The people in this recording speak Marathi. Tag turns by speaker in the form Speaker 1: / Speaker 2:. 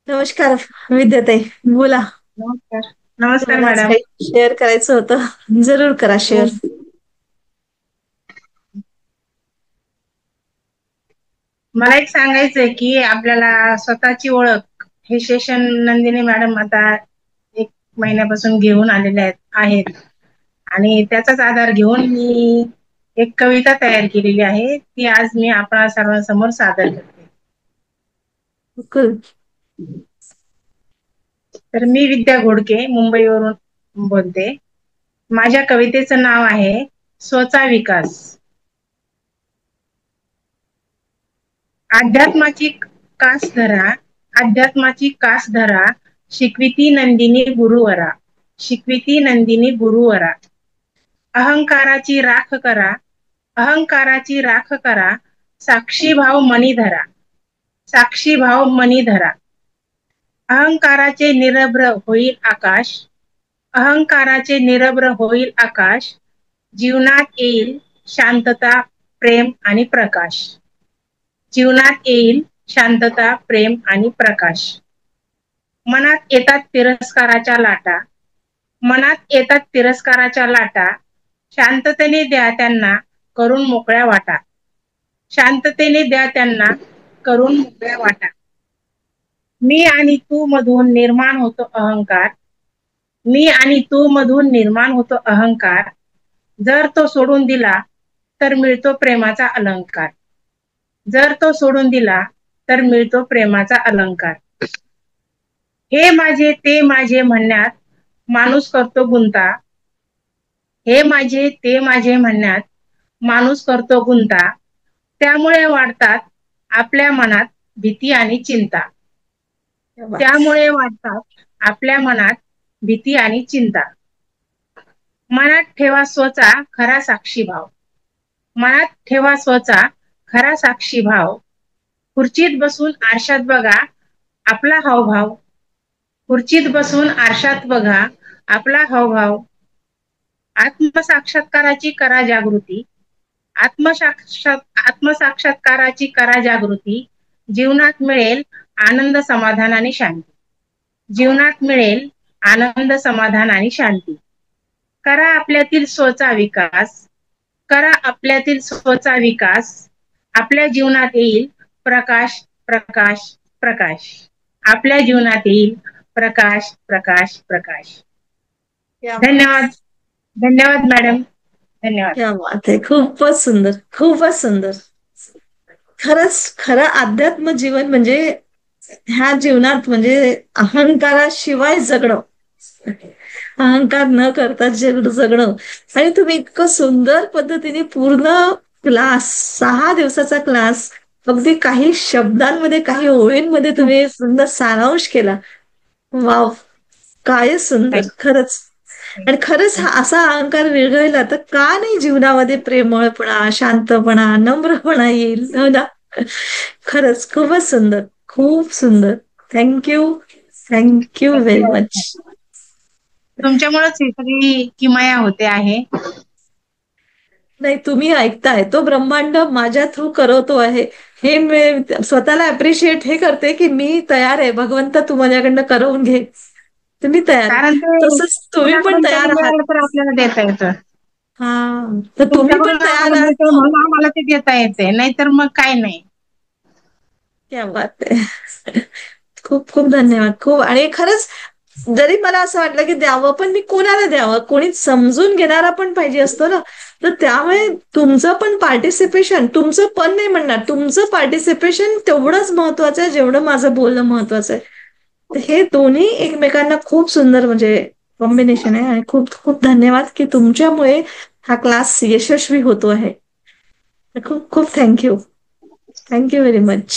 Speaker 1: नमस्कार विद्याताई. बोला.
Speaker 2: नमस्कार. नमस्कार
Speaker 1: तुम्हाला आज
Speaker 2: मॅडम.
Speaker 1: काही शेअर करायचं होतं, जरूर करा
Speaker 2: हो.
Speaker 1: शेअर.
Speaker 2: मला एक सांगायचंय की आपल्याला स्वतःची ओळख हे सेशन नंदिनी मॅडम आता 1 महिन्यापासून घेऊन आलेले आहेत आणि त्याचाच आधार घेऊन मी एक कविता तयार केलेली आहे, ती आज मी आपणा सर्वांसमोर सादर करते.
Speaker 1: बिलकुल.
Speaker 2: तर मी विद्या घोडके मुंबईवरून बोलते. माझ्या कवितेचं नाव आहे स्वचा विकास. अध्यात्माची कास धरा, अध्यात्माची कास धरा, शिकविती नंदिनी गुरुवरा, शिकविती नंदिनी गुरुवरा. अहंकाराची राख करा, अहंकाराची राख करा, साक्षी भाव मनी धरा, साक्षी भाव मनी धरा. अहंकाराचे निरभ्र होईल आकाश, अहंकाराचे निरभ्र होईल आकाश, जीवनात येईल शांतता, प्रेम आणि प्रकाश, जीवनात येईल शांतता, प्रेम आणि प्रकाश. मनात येतात तिरस्काराच्या लाटा, मनात येतात तिरस्काराच्या लाटा, शांततेने द्या त्यांना करून मोकळ्या वाटा, शांततेने द्या त्यांना करून मोकळ्या वाटा. मी आणि तू मधून निर्माण होतो अहंकार, मी आणि तू मधून निर्माण होतो अहंकार, जर तो सोडून दिला तर मिळतो प्रेमाचा अलंकार, जर तो सोडून दिला तर मिळतो प्रेमाचा अलंकार. हे माझे ते माझे म्हणण्यात माणूस करतो गुंता, हे माझे ते माझे म्हणण्यात माणूस करतो गुंता, त्यामुळे वाढतात आपल्या मनात भीती आणि चिंता,
Speaker 1: क्या बात.
Speaker 2: त्यामुळे वाढतात आपल्या मनात भीती आणि चिंता. मनात ठेवा स्वचा खरा साक्षी भाव, मनात ठेवा स्वचा खरा साक्षी भाव, खुर्चीत बसून आरशात बघा आपला हावभाव, खुर्चीत बसून आरशात बघा आपला हावभाव. आत्मसाक्षात्काराची करा जागृती, आत्मसाक्षात्काराची करा जागृती, जीवनात मिळेल आनंद समाधान आणि शांती, जीवनात मिळेल आनंद समाधान आणि शांती. करा आपल्यातील स्वचा विकास, करा आपल्यातील स्वचा विकास, आपल्या जीवनात येईल प्रकाश, प्रकाश, प्रकाश, आपल्या जीवनात येईल प्रकाश, प्रकाश, प्रकाश.
Speaker 1: क्या बात.
Speaker 2: धन्यवाद. धन्यवाद मॅडम. धन्यवाद.
Speaker 1: क्या बात आहे. खूपच सुंदर, खूपच सुंदर. खरंच खरं अध्यात्म जीवन म्हणजे ह्या जीवनात म्हणजे अहंकाराशिवाय जगणं, अहंकार न करता जगणं. आणि तुम्ही इतकं सुंदर पद्धतीने पूर्ण क्लास, 6 दिवसाचा क्लास, अगदी काही शब्दांमध्ये काही ओळींमध्ये तुम्ही सुंदर सारांश केला. वाव. काय सुंदर खरंच. आणि खरंच हा असा अहंकार विरघळला तर का नाही जीवनामध्ये प्रेमळपणा, शांतपणा, नम्रपणा येईल, हो ना? खरंच खूपच सुंदर, खूप सुंदर. थँक्यू. Thank you very much.
Speaker 2: तुमच्यामुळेच ही सगळी किमया होते आहे.
Speaker 1: नाही, तुम्ही ऐकताय तो ब्रह्मांड माझ्या थ्रू करवतो आहे, हे मी स्वतःला अप्रिशिएट हे करते की मी तयार आहे. भगवंत तू माझ्याकडनं करवून घे. तुम्ही तयार आहे,
Speaker 2: कारण ते
Speaker 1: तसंच तुम्ही पण
Speaker 2: कुणाकडून तरी
Speaker 1: तयार आहात.
Speaker 2: मिळालं तर आपल्याला देता येतं.
Speaker 1: हा. तर तुम्ही पण
Speaker 2: तुमच्याकडून
Speaker 1: तयार
Speaker 2: आम्हाला मिळतंय
Speaker 1: आहात.
Speaker 2: म्हणून आम्हाला ते देता येते, नाहीतर मग काय नाही.
Speaker 1: क्या बात आहे. खूप खूप धन्यवाद. खूप. आणि खरंच जरी मला असं वाटलं की द्यावं, पण मी कोणाला द्यावं, कोणी समजून घेणारा पण पाहिजे असतो ना. तर त्यामुळे तुमचं पण पार्टिसिपेशन, तुमचं पण नाही म्हणणार, तुमचं पार्टिसिपेशन तेवढंच महत्वाचं आहे जेवढं माझं बोलणं महत्वाचं आहे. तर हे दोन्ही एकमेकांना खूप सुंदर म्हणजे कॉम्बिनेशन आहे. आणि खूप खूप धन्यवाद की तुमच्यामुळे हा क्लास यशस्वी होतो आहे. खूप खूप थँक्यू. Thank you very much.